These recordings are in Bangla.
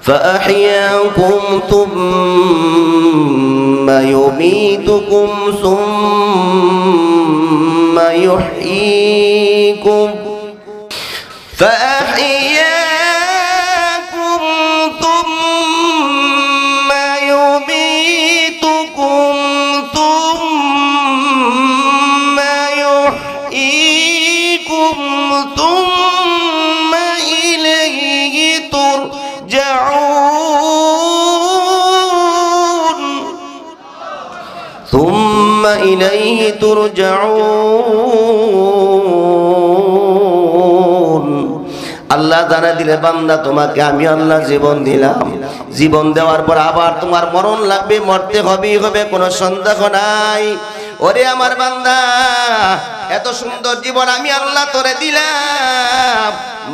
فأحياكم ثم يميتكم ثم يحييكم فأحياكم ثم يميتكم ثم يحييكم ثم إليه ترجعون ثم إليه ترجعون আল্লাহ জানা দিলে বান্দা তোমাকে আমি আল্লাহ জীবন দিলাম, জীবন দেওয়ার পর আবার তোমার মরণ লাগবে, মরতে হবেই হবে, কোনো সন্দেহ নাই। ওরে আমার বান্দা, এত সুন্দর জীবন আমি আল্লাহ তোরে দিলাম,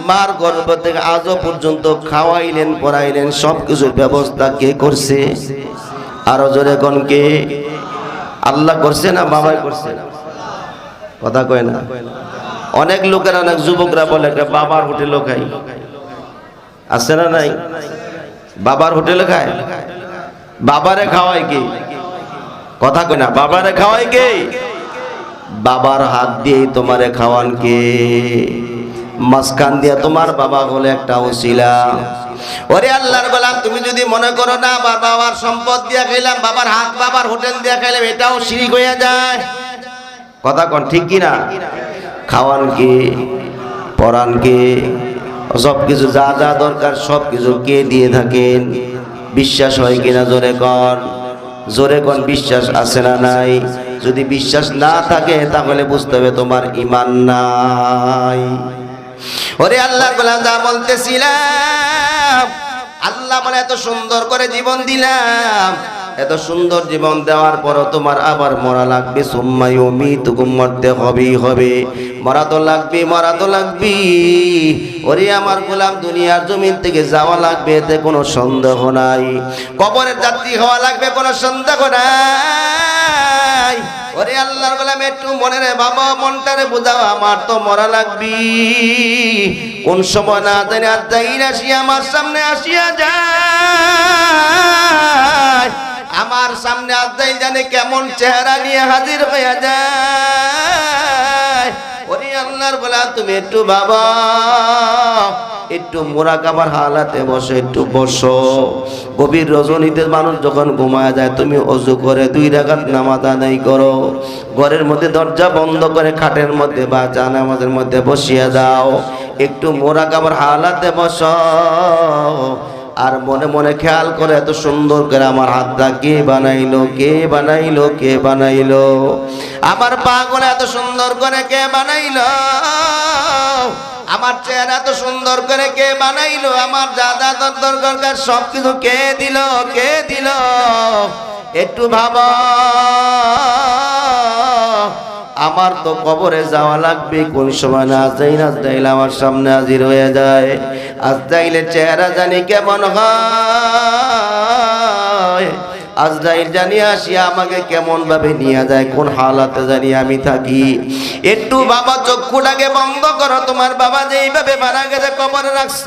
মার গর্ভ থেকে আজও পর্যন্ত খাওয়াইলেন, পড়াইলেন, সব কিছুর ব্যবস্থা কে করছে? আরো জোরে কোন কে? আল্লাহ করছে না বাবাই করছে? কথা কয় না। অনেক লোকেরা, অনেক যুবকরা বলে বাবার হোটেলে খাই, আছে না নাই? বাবার হোটেলে খায়, বাবারে খাওয়ায় কে? কথা কয় না। বাবারে খাওয়ায় কে? বাবার হাত দিয়ে তোমারে খাওয়ান কে? মাঝখান দিয়া তোমার বাবা হলে একটা ওসিলা। ওরে আল্লাহর গোলাম, তুমি যদি মনে করো না বাবার সম্পদ দিয়া খাইলাম, বাবার হাত, বাবার হোটেল দিয়া খাইলাম, এটাও শিরিক হয়ে যায়। কথা কোন ঠিক কি না? খাওয়ান কে? পরান কে? সব কিছু যা যা দরকার সব কিছু কে দিয়ে থাকেন? বিশ্বাস হয় কিনা জোরে কন, জোরে কন। বিশ্বাস আছে না নাই? যদি বিশ্বাস না থাকে তাহলে বুঝতে হবে তোমার ঈমান নাই। ওরে আল্লাহর গোলাম, যা বলতেছিলাম, আল্লাহ বলে এত সুন্দর করে জীবন দিলাম, এত সুন্দর জীবন দেওয়ার পরও তোমার আবার মরা লাগবে। সুম্মা ইউমীতুকুম, মরতে হবেই হবে, মরা তো লাগবে, মরা তো লাগবে। ওরে আমার গোলাম, দুনিয়ার জমিন থেকে যাওয়া লাগবে, এতে কোনো সন্দেহ নাই। কবরের যাত্রী হওয়া লাগবে, কোনো সন্দেহ নাই। ওরে আল্লাহর গোলাম, একটু মনে রে বাবা, মনটারে বুঝাও, আমার তো মরা লাগবে। কোন সময় না জানি আজরাইল আসিয়া আমার সামনে আসিয়া যায়, আমার সামনে আজরাইল জানে কেমন চেহারা নিয়ে হাজির হয়ে যায়। ওরে আল্লাহর গোলাম, তুমি একটু বাবা, একটু মুরাকাবার হালাতে বসো, একটু বসো। গভীর রজনীতে মানুষ যখন ঘুমায় যায়, তুমি ওযু করে 2 রাকাত নামাজ আদায় করো, ঘরের মধ্যে দরজা বন্ধ করে খাটের মধ্যে বা জানামাজের মধ্যে বসিয়ে দাও, একটু মুরাকাবার হালাতে বসো। আর মনে মনে খেয়াল করে এত সুন্দর করে আমার হাতটা কে বানাইলো, কে বানাইলো, কে বানাইলো? আমার পাগুলো এত সুন্দর করে কে বানাইলো? আমার চেহারা এত সুন্দর করে কে বানাইলো? আমার যা যা দরকার সব কিছু কে দিল, কে দিল? একটু ভাবো। আমার তো কবরে যাওয়া লাগবে, কোন সময় না আজরাইল আমার সামনে হাজির হয়ে যায়। আজরাইলের চেহারা জানি কেমন হয়, আজরাইল জানি আসিয়া আমাকে কেমন ভাবে নিয়ে যায়, কোন হালাতে জানি আমি থাকি। একটু বাবা চক্ষুটাকে বন্ধ করো। তোমার বাবা যে এইভাবে মারা গেছে, কবরে রাখছ,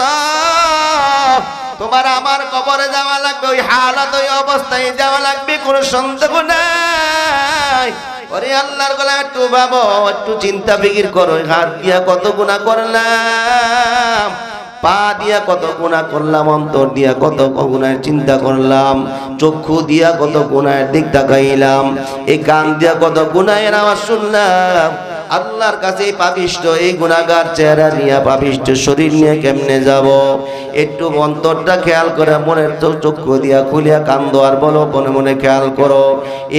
তোমার আমার কবরে যাওয়া লাগবে, ওই হালাত, ওই অবস্থায় যাওয়া লাগবে, কোনো সন্দেহ নাই। ওরে আল্লাহর গোলাম, একটু ভাবো, একটু চিন্তা ফিকির করো। হাত দিয়া কত গুনাহ করলাম, পা দিয়া কত গুনাহ করলাম, অন্তর দিয়া কত গুনাহের চিন্তা করলাম, চক্ষু দিয়া কত গুনাহের দিক তাকাইলাম, এই কান দিয়া কত গুনাহের আওয়াজ শুনলাম। আল্লাহর কাছে পাপিষ্ঠ এই গুনাহগার চেহারা নিয়ে, পাপিষ্ঠ শরীর নিয়ে কেমনে যাব? একটু অন্তরটা খেয়াল করে, মনের চক্ষু দিয়া খুলিয়া কান্দো আর বলো, মনে মনে খেয়াল করো,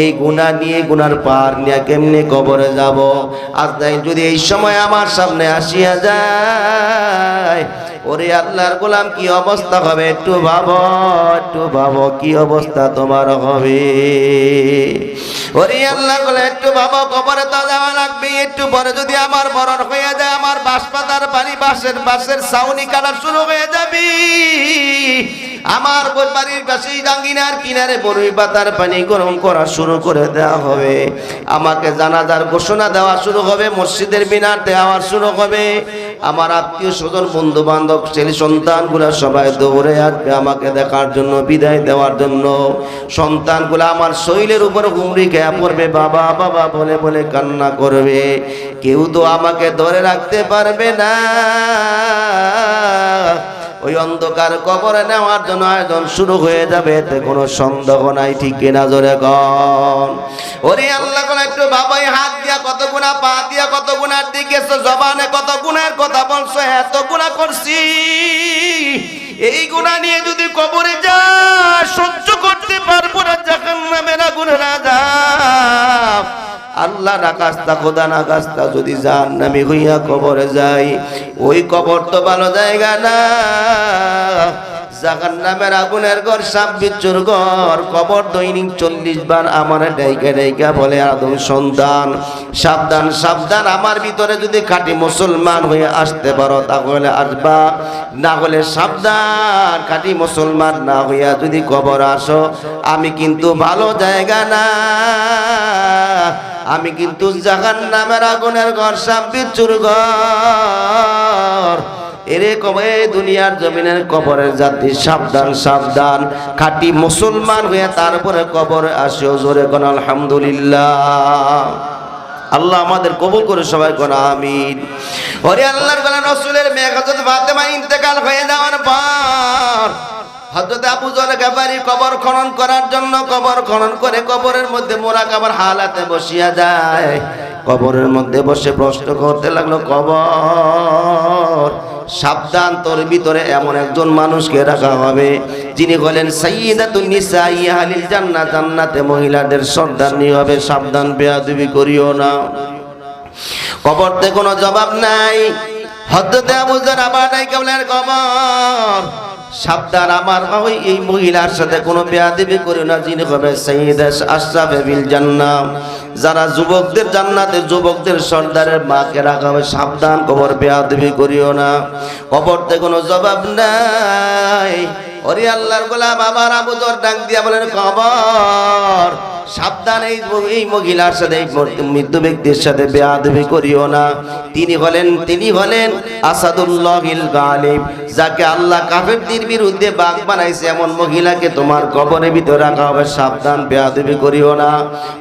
এই গুনাহ নিয়ে, গুনার পার নিয়ে কেমনে কবরে যাব? আজরাইল যদি এই সময় আমার সামনে আসিয়া যায়, ওরে আল্লাহর গোলাম কি অবস্থা হবে? একটু ভাবো, একটু ভাবো, কি অবস্থা তোমার হবে? ওরে আল্লাহর গোলাম, একটু ভাবো, কবরে তো যাওয়া লাগবে। একটু পরে যদি আমার মরণ হয়ে যায়, আমার বাঁশপাতার পানি, বাঁশের ছাউনি কাটা শুরু হয়ে যাবে। আমার বাড়ির পাশেই ডাঙ্গিনার কিনারে বরই পাতার পানি গরম করা শুরু করে দেওয়া হবে। আমাকে জানাজার ঘোষণা দেওয়া শুরু হবে, মসজিদের মিনার দেওয়া শুরু হবে। আমার আত্মীয় স্বজন বন্ধু বান্ধব ছেলে সন্তানগুলা সবাই দৌড়ে আসবে আমাকে দেখার জন্য, বিদায় দেওয়ার জন্য। সন্তানগুলা আমার শরীরের উপর হুমড়ি খেয়ে পড়বে, বাবা বাবা বলে বলে কান্না করবে। কেউ তো আমাকে ধরে রাখতে পারবে না। ওই অন্ধকার কবরে নেওয়ার জন্য আয়োজন শুরু হয়ে যাবে, এতে কোনো সন্দেহ নাই, ঠিক কিনা জোরে কন। ওরে আল্লাহ কোন একটু বাবাই হাত দিয়া কত গুনাহ, পা দিয়া কত গুনাহ দিকেছো, জবানে কত গুনাহের কথা বলছো, এত গুনাহ করছি। এই গুনাহ নিয়ে যদি কবরে যা সহ্য করতে পারবো না, জাহান্নামের আগুনের আযাব। আল্লাহ না কাস্তা খোদা না কাস্তা যদি জাহান্নামী হইয়া কবরে যাই, ওই কবর তো ভালো জায়গা না। জাহান্নামের আগুনের ঘর, সাপ বিচ্ছুর ঘর। কবর দৈনিক 40 বার আমার ডাইকা ডাইকা বলে, আদম সন্তান সাবধান সাবধান, আমার ভিতরে যদি খাঁটি মুসলমান হয়ে আসতে পারো তাহলে আসবা, না হলে সাবধান। খাঁটি মুসলমান না হইয়া যদি কবর আসো, আমি কিন্তু ভালো জায়গা না, আমি কিন্তু জাহান্নামের আগুনের ঘর, সাপ বিচ্ছুর ঘর। এরকম এই দুনিয়ার জমিনের কবরের যাত্রী সাবধান সাবধান, খাঁটি মুসলমান হয়ে তারপরে কবরে আসো। জোরে কোন আলহামদুলিল্লাহ। আল্লাহ আমাদের কবুল করে সবাই কোন আমিন। ওরে আল্লাহর রাসূলের মেয়ে হযরত ফাতেমা ইন্তেকাল হয়ে যাওয়ার পর হযরত আবু যর গফারী কবর খনন করার জন্য কবর খনন করে কবরের মধ্যে মুরাকাবার হালাতে বসিয়া যায়। কবরের মধ্যে বসে প্রশ্ন করতে লাগলো, কবর সাবধান, তোর ভিতরে এমন একজন মানুষকে রাখা হবে যিনি হলেন সাইয়্যিদাতুন নিসাই আহলিল জান্নাহ, জান্নাতে মহিলাদের সর্দারনি হবে, সাবধান বেয়াদবি করিও না। কবরতে কোনো জবাব নাই। হযরত আবু যর আবার ডাইকা বলেন, কবর সাবধান, আমার ওই এই মহিলার সাথে কোনো বেয়াদবি করিও না, যিনি হবে সাইয়্যিদা আশরাফে বিল জান্নাহ, যারা যুবকদের জান্নাতে যুবকদের সর্দারের মাকে রাখা হবে, সাবধান কবর বেয়াদবি করিও না। কবরতে কোনো জবাব নাই। ওরে আল্লাহর গোলাম আবার আবু যর ডাক দিয়া বলেন, কবর সাবধান, এই মহিলার সাথে, এই মৃত্যু ব্যক্তির সাথে বেয়াদবি করিও না। তিনি হলেন আসাদুল্লাহিল গালিব, যাকে আল্লাহ কাফেরদের বিরুদ্ধে বাঘ বানাইছে, এমন মহিলাকে তোমার কবরের ভিতরে রাখা হবে, সাবধান বেয়াদবি করিও না।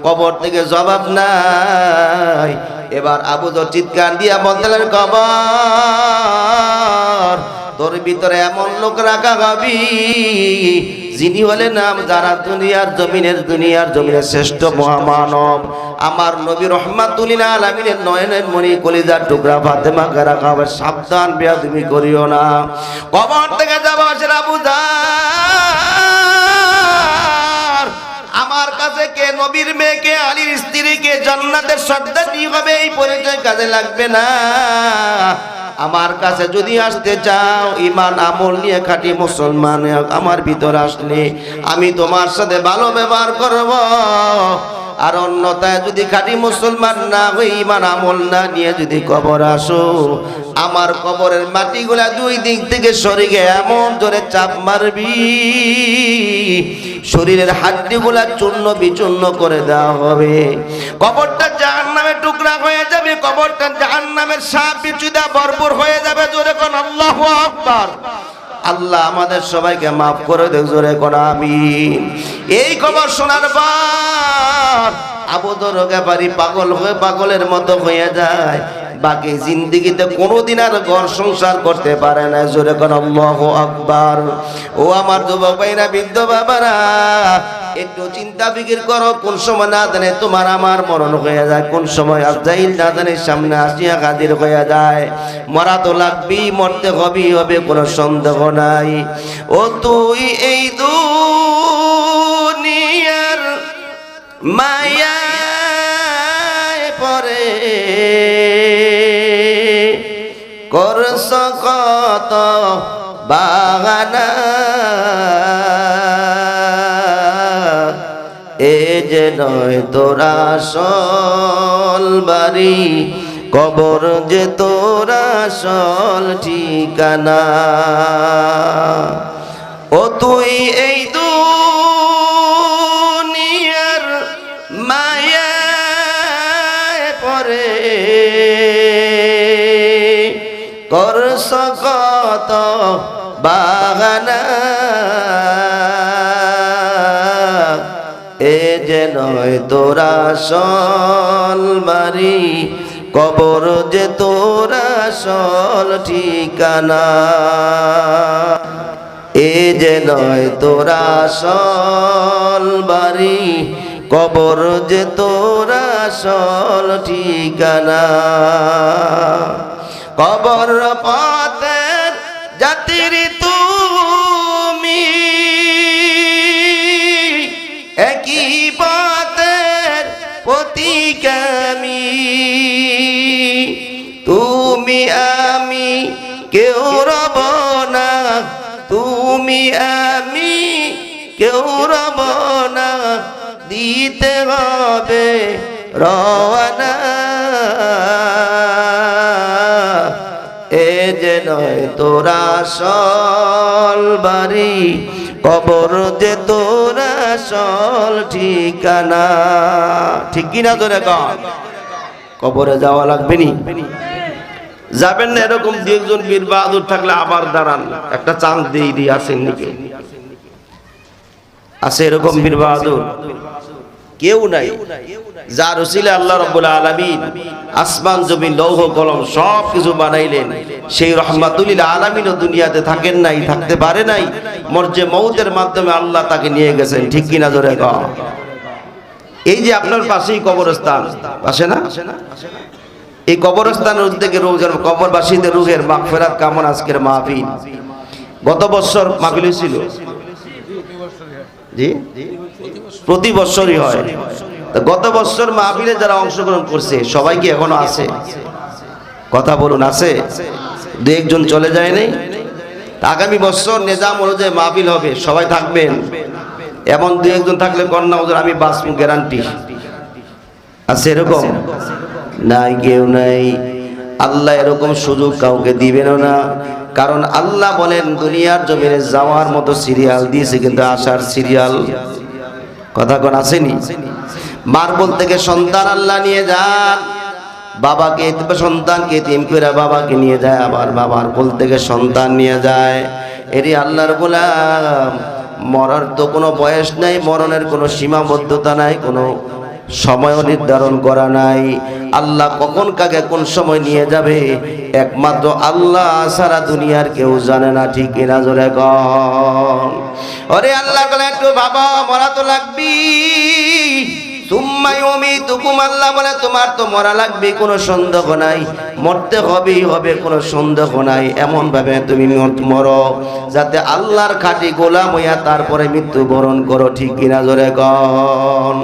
কবর থেকে জবাব নাই। এবার আবু যর চিৎকার দিয়া বললেন, কবর তোর ভিতরে এমন লোক রাখা হবি যিনি হলেন যারা দুনিয়ার জমিনের শ্রেষ্ঠ মহামানব, আমার নবী রাহমাতুল লিল আলামিনের নয়নের মণি কলিজার টুকরা ফাতেমাকে রাখা হবে, সাবধান বেয়াদবি করিও না। কবর থেকে যাবো আসে আবু যর, আমার কাছে কে নবীর মেয়েকে, আলীর স্ত্রীকে, জান্নাতের সর্দারনি হবে, এই পরিচয় কাজে লাগবে না। আমার কাছে যদি আসতে চাও, ঈমান আমল নিয়ে খাঁটি মুসলমান আমার ভিতর আসলে আমি তোমার সাথে ভালো ব্যবহার করব। আর অন্যথায় যদি খাঁটি মুসলমান না হই, ঈমান আমল না নিয়ে যদি কবর আসো, আমার কবরের মাটিগুলা দুই দিক থেকে সরে গিয়ে এমন জোরে চাপ মারবি, শরীরের হাড্ডিগুলা চূর্ণ বিচূর্ণ করে দেওয়া হবে। কবরটা জাহান্নামের টুকরা হয়ে যাবে, কবরটা জাহান্নামের সাপ বিচ্ছুদা ভরপুর হয়ে যাবে। জোরে কোন আল্লাহু আকবার। আল্লাহ আমাদের সবাইকে মাফ করে দেখ, জোরে কোন আমিন। এই খবর শোনার পর আবু যর গফারী পাগলের মতো হয়ে যায়, বাকি জিন্দেগিতে কোনোদিন আর ঘর সংসার করতে পারে না। জোরে কোন আল্লাহু আকবার। ও আমার যুবক ভাইরা, বৃদ্ধ বাবারা, একটু চিন্তা ফিকির করো, কোন সময় না জানে তোমার আমার মরণ হয়ে যায়, কোন সময় আজরাইল না জানে সামনে আসিয়া হাজির হয়ে যায়। মরা তো লাগবেই, মরতে হবে কোনো সন্দেহ নাই। ও তুই এই দুনিয়ার মায়ায় পড়ে করছ কত বাগানা, এ যে নয় তোরা আসল বাড়ি, কবর যে তোরা আসল ঠিকানা। ও তুই এই দুনিয়ার মায়ায় পড়ে করছ কত বাগানা, এ যে নয় তোরা আসল বাড়ি, কবর যে তোরা আসল ঠিকানা। এ যে নয় তোরা আসল বাড়ি, কবর যে তোরা আসল ঠিকানা। কবর পথের যাত্রী তুমি, একই পথের প্রতিগামী। তুমি আমি কেউ রব না, তুমি আমি কেউ রব না, দিতে হবে রওয়ানা। এ যে নয় তোরা আসল বাড়ি, কবর যে তোরা আসল ঠিকানা। ঠিক কিনা তোরে কর? কবরে যাওয়া লাগবে নি? যাবেন না? এরকম দু একজন বীর বাহাদুর থাকলে আবার দাঁড়ান, একটা চান্স দিয়ে আসেন নাকি? আছে এরকম বীর বাহাদুর? কেউ নাই। যার উসিলে আল্লাহ রাব্বুল আলামিন আসমান জমিন লৌহ কলম সব কিছু বানাইলেন, সেই রহমাতুল লিল আলামিন দুনিয়াতে থাকেন নাই, থাকতে পারে নাই। মরজে মউতের মাধ্যমে আল্লাহ তাকে নিয়ে গেছেন। ঠিক কিনা জোরে কও? এই যে আপনার পাশেই কবরস্থান, পাশে না? এই কবরস্থানের উদ্যোগে কবরবাসীদের রূহের মাগফিরাত কামনা আজকের মাহফিল। গত বছর মাহফিল ছিল, জি প্রতি বছরই হয়। গত বছর মাহফিলে যারা অংশগ্রহণ করছে সবাই কি এখনো আছে? কথা বলুন, আছে? দু একজন চলে যায় নাই? আগামী বছর নিজাম অনুযায়ী মাহফিল হবে, সবাই থাকবেন। এমন দু একজন থাকলে কন্যা ওদের আমি বাঁচবো গ্যারান্টি আছে। এরকম নাই, কেউ নাই। আল্লাহ এরকম সুযোগ কাউকে দিবেন না, কারণ আল্লাহ বলেন দুনিয়ার জমিনে যাওয়ার মতো সিরিয়াল দিয়েছে, কিন্তু আসার সিরিয়াল কথা কোন আসেনি। মার কোল থেকে সন্তান আল্লাহ নিয়ে যান, বাবাকে সন্তানকে এতিম করে বাবাকে নিয়ে যায়, আবার বাবার কোল থেকে সন্তান নিয়ে যায়। এরই আল্লাহর গোলাম। মরার তো কোনো বয়স নাই, মরণের কোনো সীমাবদ্ধতা নাই, কোনো সময়ও নির্ধারণ করা নাই। আল্লাহ কখন কাকে কোন সময় নিয়ে যাবে একমাত্র আল্লাহ সারা দুনিয়ার কেউ জানে না। ঠিক কিনা জোরে কন? ওরে আল্লাহ বলে একটু বাবা, মরা তো লাগবি। আল্লাহ বলে তোমার তো মরা লাগবে, কোনো সন্দেহ নাই, মরতে হবেই হবে, কোনো সন্দেহ নাই। এমন ভাবে তুমি মরো যাতে আল্লাহর খাঁটি গোলাম হইয়া তারপরে মৃত্যুবরণ করো। ঠিক কিনা জোরে কন?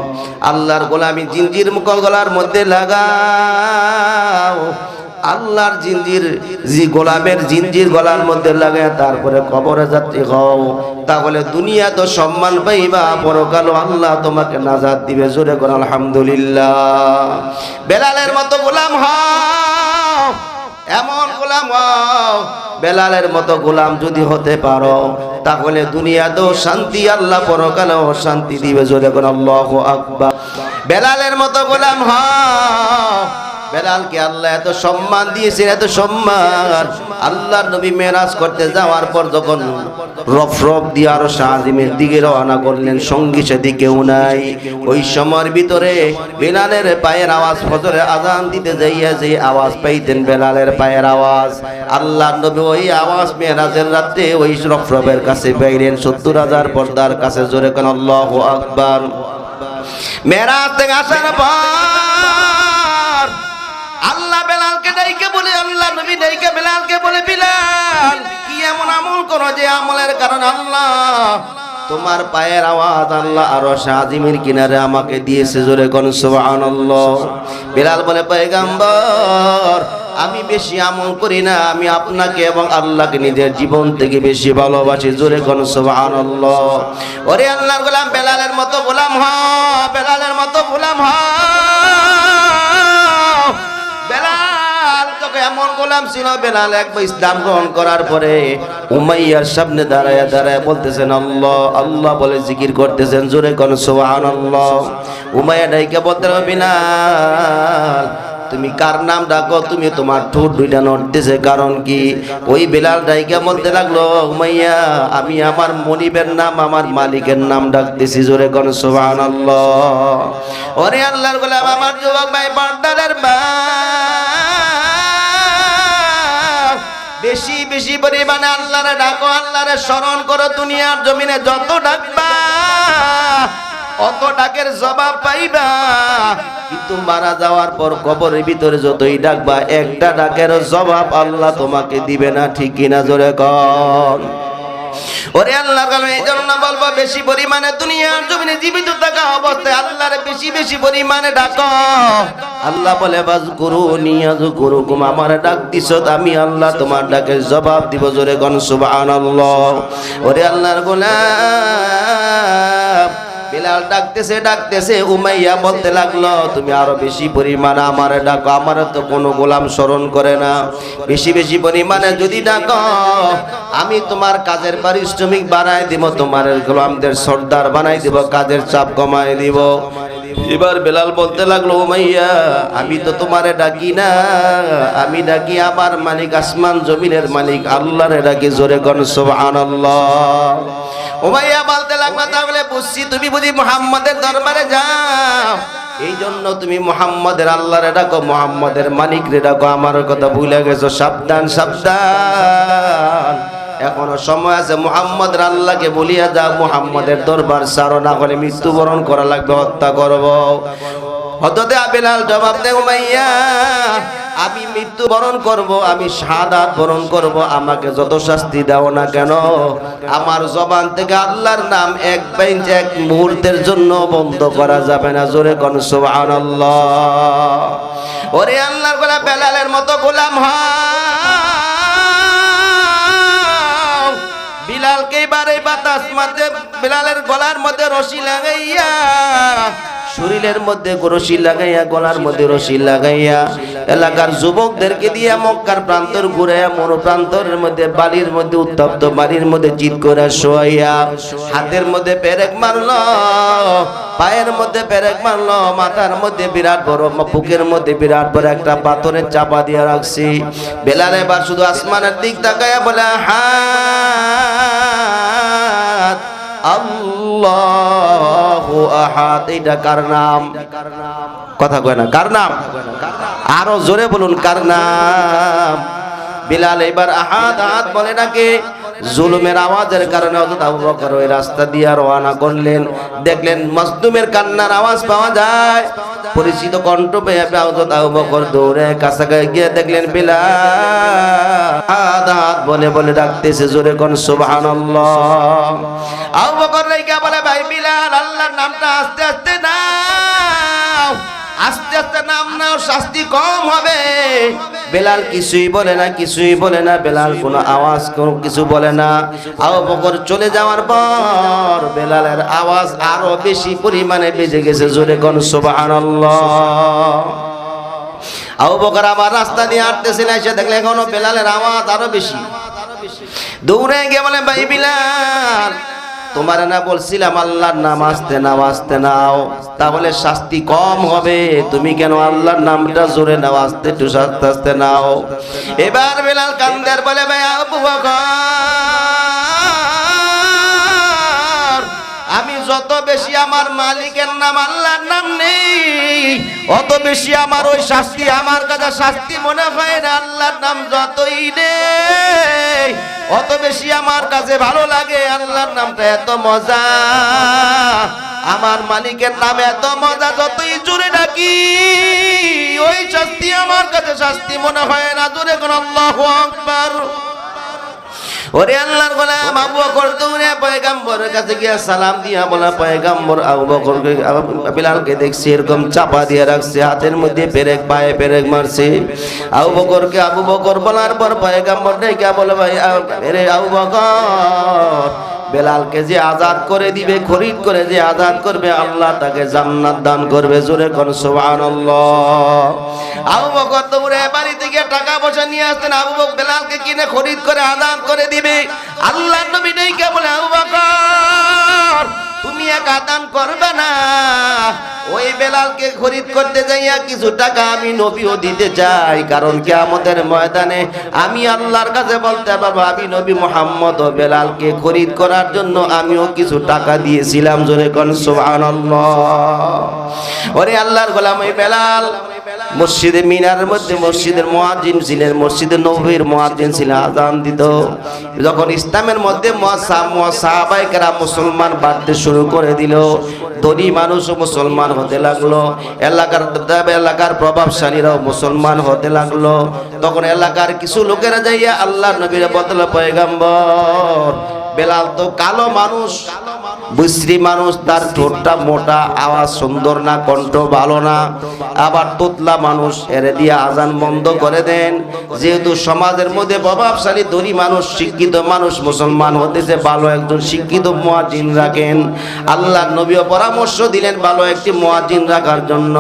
আল্লাহর গোলামি জিঞ্জির গলার মধ্যে লাগাও, আল্লাহর জিঞ্জির গোলামের জিঞ্জির গলার মধ্যে লাগায় তারপরে কবরে যাত্রী হও, তাহলে দুনিয়া তো সম্মান পাইবা, পরকালও আল্লাহ তোমাকে নাজাত দিবে। জোরে করে আলহামদুলিল্লাহ। বেলালের মতো গোলাম হও, এমন গোলাম হও, বেলালের মতো গোলাম যদি হতে পারো তাহলে দুনিয়াতেও শান্তি, আল্লাহ পরকালেও শান্তি দিবে। জোরে করে আল্লাহু আকবার। বেলালের মতো গোলাম হও। বেলালকে আল্লাহ এত সম্মান দিয়েছেন, এত সম্মান। আল্লাহর নবী মেরাজ করতে যাওয়ার পর যখন রফরফ দিয়ে আরো শাহজিমের দিকে রওনা করলেন, সঙ্গী সাথী কেউ নাই। ওই সময়ের ভিতরে বেলালের পায়ের আওয়াজ, ফজরে আজান দিতে যাইয়া যে আওয়াজ পাইতেন বেলালের পায়ের আওয়াজ, আল্লাহর নবী ওই আওয়াজ মেরাজের রাতে ওই রফরফের কাছে পাইলেন 70,000 পর্দার কাছে। জোরে কোন আল্লাহু আকবার। মেরাজ থেকে আসার পর আল্লাহ বেলালকে ডাইকে বলে, আল্লাহ নবী ডাইকে বেলালকে বলে, বিলাল কি এমন আমল করো যে আমলের কারণ আল্লাহ তোমার পায়ের আওয়াজ আল্লাহ আরো শাহজিমের কিনারে আমাকে দিয়েছে। জোরে কোন সুবহানাল্লাহ। বেলাল বলে, পয়গম্বর আমি বেশি আমল করি না, আমি আপনাকে এবং আল্লাহকে নিজের জীবন থেকে বেশি ভালোবাসি। জোরে কোন সুবহানাল্লাহ। ওরে আল্লাহর গোলাম, বেলালের মতো গোলাম হও, বেলালের মতো গোলাম হও। বেলাল তো এমন গোলাম ছিল, বেলাল একবার ইসলাম গ্রহণ করার পরে উমাইয়ার সামনে দাঁড়ায় দাঁড়ায় বলতেছেন আল্লাহ আল্লাহ বলে জিকির করতেছেন। জোরে কোন সুবহানাল্লাহ। উমাইয়া ডাইকে বলতে হবে, বিলাল তুমি কার নাম ডাকো? তুমি তোমার ঠোঁট দুইটা নড়তেছে, কারণ কি? ওই বেলাল ডাইকা বলতে লাগলো, উমাইয়া আমি আমার মনিবের নাম, আমার মালিকের নাম ডাকতেছি, জোরে কোন সুবহানাল্লাহ। ওরে আল্লাহর গোলাম, আমার যুবক ভাই, পর্দার মা, বেশি বেশি পরিমাণে আল্লাহরে ডাকো, আল্লাহরে স্মরণ করো। দুনিয়ার জমিনে যত ডাকবা অত ডাকের জবাব পাইবা, কিন্তু মারা যাওয়ার পর কবরের ভিতরে যতই ডাকবা একটা ডাকের জবাব আল্লাহ তোমাকে দিবে না, ঠিক কিনা জোরে কর। ওরে আল্লাহর কাছে এই জন্য বলবো, বেশি পরিমাণে দুনিয়ার জমিনে জীবিত থাকা অবস্থায় আল্লাহরে বেশি বেশি পরিমাণে ডাকো। আল্লাহ বলে বাযকুরুনি আযকুরুকুম, আমারে ডাক দিছো, আমি আল্লাহ তোমার ডাকের জবাব দিব, জোরে কোন সুবহানাল্লাহ। ওরে আল্লাহর গোলাম, বিলাল ডাকতেছে ডাকতেছে, উমাইয়া বলতে লাগলো, তুমি আরো বেশি পরিমাণে আমারে ডাকো, আমার তো কোনো গোলাম স্মরণ করে না, বেশি বেশি পরিমাণে যদি ডাকো আমি তোমার কাজের পারিশ্রমিক বাড়াই দিব, তোমার গোলামদের সর্দার বানাই দিব, কাজের চাপ কমাই দিব। এবার বেলাল বলতে লাগলো, উমাইয়া আমি তো তোমারে ডাকি না, আমি ডাকি আমার মালিক, আসমান জমিনের মালিক আল্লাহরে ডাকি, জোরে কোন সুবহানাল্লাহ। উমাইয়া বলতে লাগলো, তাহলে বুঝছি তুমি বুঝি মুহাম্মাদের দরবারে যাও, এই জন্য তুমি মুহাম্মাদের আল্লাহরে ডাকো, মুহাম্মাদের মালিকরে ডাকো, আমার কথা ভুলে গেছো। সাবধান সাবধান, এখনো সময় আছে। মুহাম্মাদের আল্লাহকে বলিয়া যাও, মুহাম্মাদের দরবার ছাড়ো, না হলে মৃত্যুবরণ করা লাগবে, হত্যা করব। হযরত বেলাল জবাব দেয়, উমাইয়া আমি মৃত্যুবরণ করব, আমি শাহাদাত বরণ করব, আমাকে যত শাস্তি দাও না কেন, আমার জবান থেকে আল্লাহর নাম এক বেঞ্চ এক মুহূর্তের জন্য বন্ধ করা যাবে না, জোরে কোন সুবহানাল্লাহ। ওরে আল্লাহর গোলাম, বেলালের মতো গোলাম হও। বিলালকে এবারে বাতাস মাঝে বিলালের গলার মধ্যে রশি লাগাইয়া, শরীরের মধ্যে রশি লাগাইয়া, গলার মধ্যে রশি লাগাইয়া, এলাকার যুবকদেরকে দিয়া মক্কার প্রান্তর ঘুরাইয়া, মরু প্রান্তরের মধ্যে বালির মধ্যে, উত্তপ্ত বালির মধ্যে চিৎ করে শোয়াইয়া, হাতের মধ্যে পেরেক মারলো, পায়ের মধ্যে পেরেক মারলো, মাথার মধ্যে বিরাট বড়, বুকের মধ্যে বিরাট বড় একটা পাথরের চাপা দিয়ে রাখছি। বেলাল এবার শুধু আসমানের দিক তাকাইয়া বলে, আহাদ আল্লাহু আহাদ। এটা কার নাম? কথা কয় না, কার নাম? আরো জোরে বলুন, কার নাম? বিলাল এবার আহাদ আহাদ বলে নাকি। জুলুমের আওয়াজের কারণে হযরত আবু বকর ওই রাস্তা দিয়ে রওনা করলেন, দেখলেন মাজলুমের কান্নার আওয়াজ পাওয়া যায়। পরিচিত কণ্ঠ পেয়ে হযরত আবু বকর দৌড়ে কাছাকাছি গিয়ে দেখলেন বিলাল আহাদ আহাদ বলে বলে ডাকতেছে, জোরে কোন সুবহানাল্লাহ। আবু বকর রেখে বলে, ভাই বিলাল আল্লাহর নামটা আস্তে আস্তে নাও, আস্তে আস্তে নাম নাও, শাস্তি কম হবে। বেলাল কিছুই বলে না, কিছুই বলে না, বেলাল কোনো আওয়াজ কোনো কিছু বলে না। আবু বকর চলে যাওয়ার পর বেলালের আওয়াজ আরো বেশি পরিমাণে বেজে গেছে, জোরে কোন সুবহানাল্লাহ। আবু বকর আবার রাস্তা দিয়ে হাঁটতেছিলেন, এসে দেখলে এখনো বেলালের আওয়াজ আরো বেশি। দৌড়ে গিয়ে বলে, ভাই বিলাল তোমার না বলছিলাম আল্লাহর নাম আস্তে নাও, আস্তে নাও, তাহলে শাস্তি কম হবে, তুমি কেন আল্লাহর নামটা জোরে নাও, আস্তে একটু আস্তে আস্তে নাও। এবার বেলাল কান্দার বলে, ভাই আবু বকর আমি যত বেশি আমার মালিকের নাম আল্লাহর নাম নেই, অত বেশি আমার ওই শাস্তি আমার কাছে শাস্তি মনে হয় না। আল্লাহর নাম যতই নেই অত বেশি আমার কাছে ভালো লাগে। আল্লাহর নামটা এত মজা, আমার মালিকের নাম এত মজা, যতই জোরে ডাকি ওই শাস্তি আমার কাছে শাস্তি মনে হয় না। জোরে কোন আল্লাহু আকবার। ওরে আল্লাহর গোলাম আবু বকর দৌড়ে পয়গম্বরের কাছে গিয়া সালাম দিয়া বলা, পয়গম্বর আবু বকরকে বিলালকে দেখছি এরকম চাপা দিয়ে রাখছে, হাতের মধ্যে পেরেক, পায়ে পেরেক মারছে। আবু বকরকে আবু বকর বলার পর পয়গম্বর ডেকে বলে, ভাই আরে আবু বকর বেলালকে যে আজাদ করে দিবে, খরিদ করে যে আজাদ করবে, আল্লাহ তাকে জান্নাত দান করবে, জোরে কোন সুবহানাল্লাহ। আবু বকর দৌড়ে বাড়ি থেকে টাকা পয়সা নিয়ে আসতেন, আবু বকর বেলালকে কিনে খরিদ করে আজাদ করে দিবে। আল্লাহর নবী ডেকে বলে, আবু বকর তুমি এক আদান করবে না, ওই বেলালকে খরিদ করতে যাইয়া কিছু টাকা আমি নবীও দিতে চাই, কারণ কিয়ামতের ময়দানে আমি আল্লাহর কাছে বলতে পারবো আমি নবী মুহাম্মদ ও বেলালকে খরিদ করার জন্য আমিও কিছু টাকা দিয়েছিলাম। জোরে কোন সুবহানাল্লাহ। ওরে আল্লাহর গোলাম ওই বেলাল মসজিদে মিনারের মধ্যে মসজিদের মুয়াজ্জিন ছিলেন, মসজিদে নববীর মুয়াজ্জিন ছিলেন, আযান দিত। যখন ইসলামের মধ্যে সাহাবায়ে কেরাম মুসলমান বাড়তে শুরু করে দিল, ধনী মানুষও মুসলমান হতে লাগলো, এলাকার প্রভাবশালীরাও মুসলমান হতে লাগলো। তখন এলাকার কিছু লোকেরা যাইয়া আল্লাহর নবীর বদলে পয়গম্বর, বেলাল তো কালো মানুষ, বিশ্রী মানুষ, তার ঠোঁটটা মোটা, আওয়াজ সুন্দর না, কণ্ঠ ভালো না, আবার তোতলা মানুষ, এরে দিয়ে আজান বন্ধ করে দেন। যেহেতু সমাজের মধ্যে প্রভাবশালী ধনী মানুষ, শিক্ষিত মানুষ মুসলমান হতেছে, ভালো একজন শিক্ষিত মুয়াজ্জিন রাখেন। আল্লাহর নবীও পরামর্শ দিলেন ভালো একটি মুয়াজ্জিন রাখার জন্য।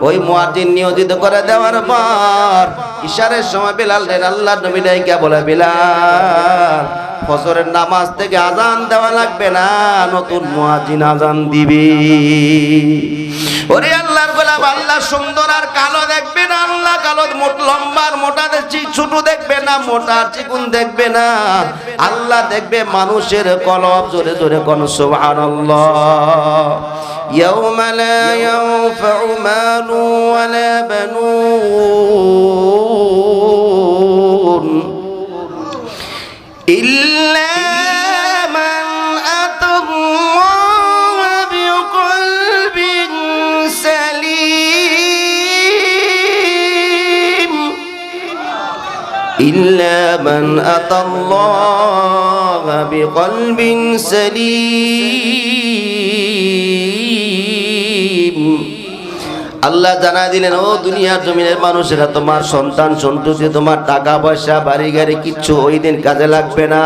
ওই মুয়াজ্জিন নিয়োজিত করে দেওয়ার পর ইশারের সময় বেলাল আল্লাহর নবী ডাইকা বলে, বেলাল ফজরের নামাজ থেকে আজান দেওয়া লাগবে না, নতুন মুয়াজ্জিন আজান দিবি। ওরে আল্লাহর গোলাম, আল্লাহ সুন্দর আর কালো দেখবে না, আল্লাহ কালো লম্বার মোটা ছোট দেখবে না, মোটা চিকুন দেখবে না, আল্লাহ দেখবে মানুষের কলব। জোরে জোরে কোন সুবহানাল্লাহ। ইয়াউমা লা ইয়ানফাউ মালু ওয়ালা বানুন ইল্লা মান আতাল্লাহ বিকলবিন সালিম, ইল্লা মান আতাল্লাহ বিকলবিন সালিম। আল্লাহ জানা দিলেন, ও দুনিয়ার জমিনের মানুষেরা, তোমার সন্তান সন্ততি, তোমার টাকা পয়সা বাড়ি গাড়ি কিচ্ছু ওই দিন কাজে লাগবে না,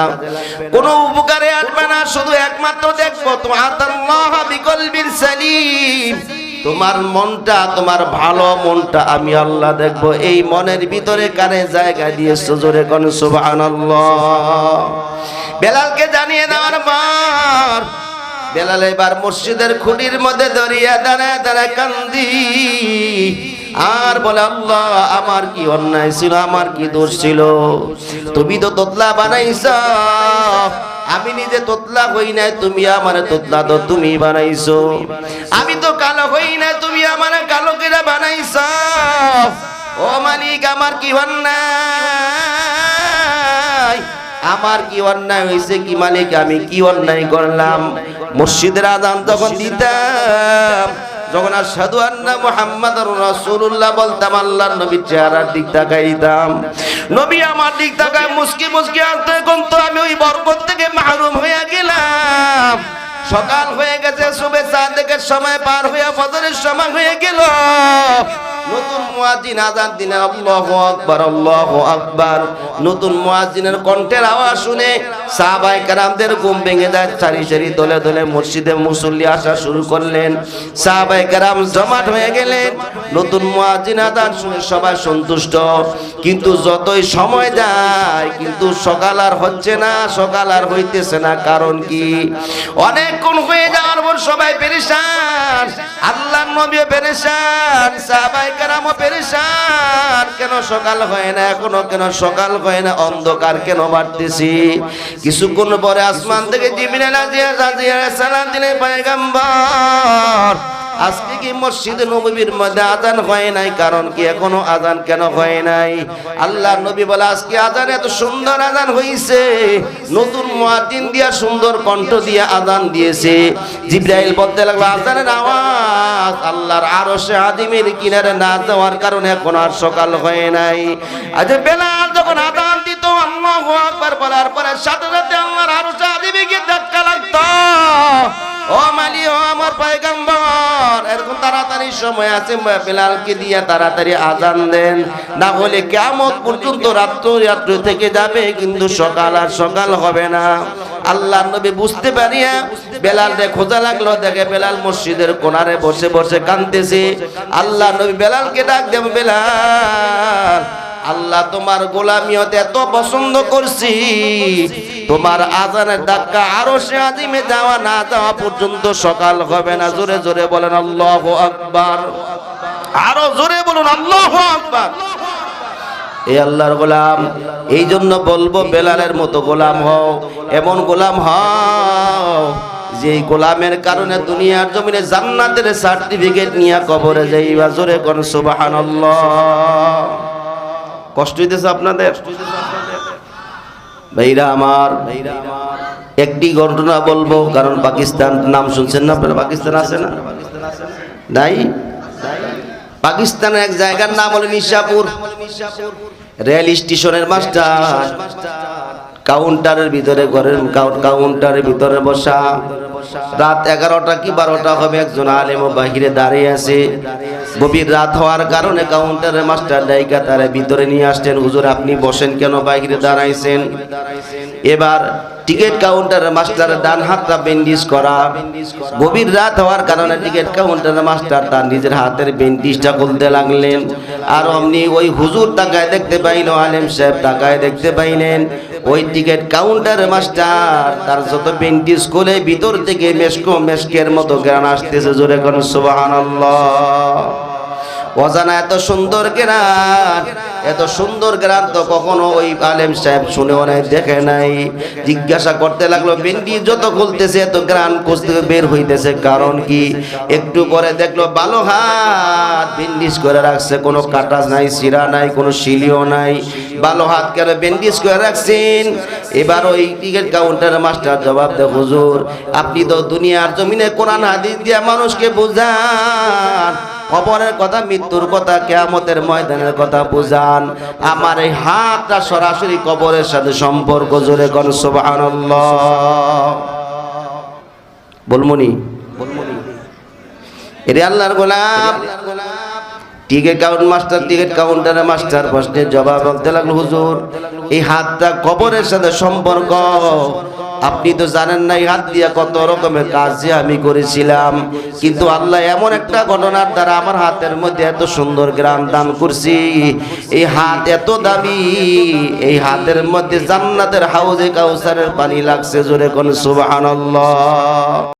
কোনো উপকারে আসবে না। শুধু একমাত্র দেখবো আল্লাহ বিকলবিন সালিম, তোমার মনটা, তোমার ভালো মনটা আমি আল্লাহ দেখবো। এই মনের ভিতরে কানে জায়গা দিয়েছো। জোরে কোন সুবহানাল্লাহ। বেলালকে জানিয়ে দেওয়ার পর বেলাল এবার মসজিদের খুঁটির মধ্যে দরিয়া দাঁড়ায় দাঁড়ায় কান্দি আর বলে, আল্লাহ আমার কি অন্যায় ছিল, আমার কি দোষ ছিল? তুমি তো তোতলা বানাইছ, আমি নিজে তোতলা হই নাই, তুমি আমার তোতলা তো তুমি বানাইছো। আমি তো কালো হই নাই, তুমি আমার কালো করে বানাইছ। ও মালিক, আমার কি অন্যায়, আমার কি অন্যায় হয়েছে কি মালিক, আমি কি অন্যায় করলাম? মসজিদের আযান যখন দিতাম, যখন আশহাদু আন্না মুহাম্মাদুর রাসূলুল্লাহ বলতাম, আল্লাহর নবীর চেহারার দিক তাকাইতাম, নবী আমার দিক তাকায় মুস্কি মুস্কি আসতে, কিন্তু আমি ওই বরকত থেকে মাহরুম হয়ে গেলাম। সকাল হয়ে গেছে, সুবে সাদেকের সময় পার হয়ে ফজরের সময় হয়ে গেল। নতুন মুয়াজ্জিন আযান দিলেন, আল্লাহু আকবার, আল্লাহু আকবার। নতুন মুয়াজ্জিনের কণ্ঠের আওয়াজ শুনে সাহাবায়ে কেরামদের ঘুম ভেঙে যায়, সারি সারি দলে দলে মসজিদে মুসল্লি আসা শুরু করলেন। সাহাবায়ে কেরাম জমাট হয়ে গেলেন। নতুন মুয়াজ্জিন আযান শুনে সবাই সন্তুষ্ট, কিন্তু যতই সময় যায় কিন্তু সকাল আর হচ্ছে না, সকাল আর হইতেছে না। কারণ কি? অনেকক্ষণ হয়ে যাওয়ার পর সবাই পেরেশান, আল্লাহর নবীও পেরেশান, সাহাবায়ে কেরামও পেরেশান। কেন সকাল হয় না এখনো, কেন সকাল হয় না, অন্ধকার কেন বাড়তেছি? কিছুক্ষণ পরে আসমান থেকে জিবরাইল আলাইহিস সালাম দিলেন, পয়গম্বর আজকে কি মসজিদে নববীর মধ্যে আযান হয় নাই? কারণ কি এখনো আযান কেন হয় নাই? আল্লাহর নবী বলে, আজকে আযান এত সুন্দর আযান হইছে, নতুন মুয়াজ্জিন দিয়া সুন্দর কণ্ঠ দিয়া আযান দিয়েছে। জিবরাইল বলতে লাগলো, আযানের আওয়াজ আল্লাহর আরশে আযিমের কিনারে না যাওয়ার কারণে এখন আর সকাল হয় নাই। আজ বেলাল যখন আযান দিত আল্লাহু আকবার বলার পরে সাথে সাথে আল্লাহর আরশে আযিমে গিয়ে ধাক্কা লাগতো। ও মালি, ও আমার পয়গম্বর, এরকম তাড়াতাড়ি সময় আছে, বেলালকে দিয়া তাড়াতাড়ি আযান দেন, না হলে কিয়ামত পর্যন্ত রাত্রি থেকে যাবে, কিন্তু সকাল আর সকাল হবে না। আল্লাহর নবী বুঝতে পারিয়া বেলালকে খোঁজা লাগলো, দেখে বেলাল মসজিদের কোণারে বসে বসে কাঁদতেছে। আল্লাহর নবী বেলালকে ডাক দেন, বেলাল আল্লাহ তোমার গোলামিয়ত এত পছন্দ করছি, তোমার আজানের ধাক্কা আরশে আজিমে যাওয়া না যাওয়া পর্যন্ত সকাল হবে না। জোরে জোরে বলেন আল্লাহু আকবার, আরো জোরে বলুন আল্লাহু আকবার। এই আল্লাহর গোলাম, এই জন্য বলবো বেলালের মতো গোলাম হও, এমন গোলাম হও যে গোলামের কারণে দুনিয়ার জমিনে জান্নাতের সার্টিফিকেট নিয়ে কবরে যাইবা। জোরে কোন সুবহানাল্লাহ। কষ্ট হইতেছে আপনাদের ভাইরা আমার? একটি ঘটনা বলবো, কারণ পাকিস্তান নাম শুনছেন না আপনারা? পাকিস্তান আছে না? নাই? পাকিস্তানের এক জায়গার নাম হলো নিশাপুর। রেল স্টেশনের মাস্টার কাউন্টারের ভিতরে, ঘরের কাউন্টারের ভিতরে বসা। রাত 11টা কি 12টা হবে, একজন আলেম বাহিরে দাঁড়িয়ে আছে। গভীর রাত হওয়ার কারণে কাউন্টারের মাস্টার ডাইকা তারে ভিতরে নিয়ে আসতেন। হুজুর আপনি বসেন কেন, বাইরে দাঁড়াইছেন? এবার টিকিট কাউন্টারের মাস্টারের ডান হাতটা ব্যান্ডেজ করা। গভীর রাত হওয়ার কারণে টিকিট কাউন্টারের মাস্টার তার নিজের হাতের ব্যান্ডেজটা খুলতে লাগলেন। আর অমনি ওই হুজুর তাকায় দেখতে পাইল, আলেম সাহেব তাকায় দেখতে পাইলেন ওই টিকিট কাউন্টারের মাস্টার তার যত ব্যান্ডেজ খুলে ভিতর থেকে মেশকের মতো গ্রান আসতেছে। জোরে কোন সুবহানাল্লাহ। অজানা এত সুন্দর গ্রান, এত সুন্দর গ্রান তো কখনো ওই আলেম সাহেব শুনেও নাই, দেখে নাই। জিজ্ঞাসা করতে লাগলো, বেন্ডি যত খুলতেছে এত গ্রান কোথেকে বের হইতেছে, কারণ কি? একটু পরে দেখলো ভালো হাত বেন্ডিজ করে রাখছে, কোনো কাটা নাই, চিরা নাই, কোনো শিলিও নাই। ভালো হাত কেন বেন্ডিজ করে রাখছেন? এবার ওই টিকিট কাউন্টারের মাস্টার জবাব দেয়, হুজুর আপনি তো দুনিয়ার জমিনে কোরআন হাদিস দিয়ে মানুষকে বুঝান, কবরের কথা, মৃত্যুর কথা, কিয়ামতের ময়দানের কথা বুঝান, আমার এই হাতটা সরাসরি কবরের সাথে সম্পর্ক। জোরে কোন সুবহানাল্লাহ। বলমুনি এরে আল্লাহর গোলাম। টিকিট কাউন্টারের মাস্টার প্রশ্নের জবাব বলতে লাগলো, হুজুর এই হাতটা কবরের সাথে সম্পর্ক, আপনি তো জানেন না এই হাত দিয়ে কত রকমের কাজ যে আমি করেছিলাম, কিন্তু আল্লাহ এমন একটা ঘটনার দ্বারা আমার হাতের মধ্যে এত সুন্দর গ্রাম দান করছি। এই হাত এত দামি, এই হাতের মধ্যে জান্নাতের হাউজে কাউসারের পানি লাগছে। জোরে কোন সুবহানাল্লাহ।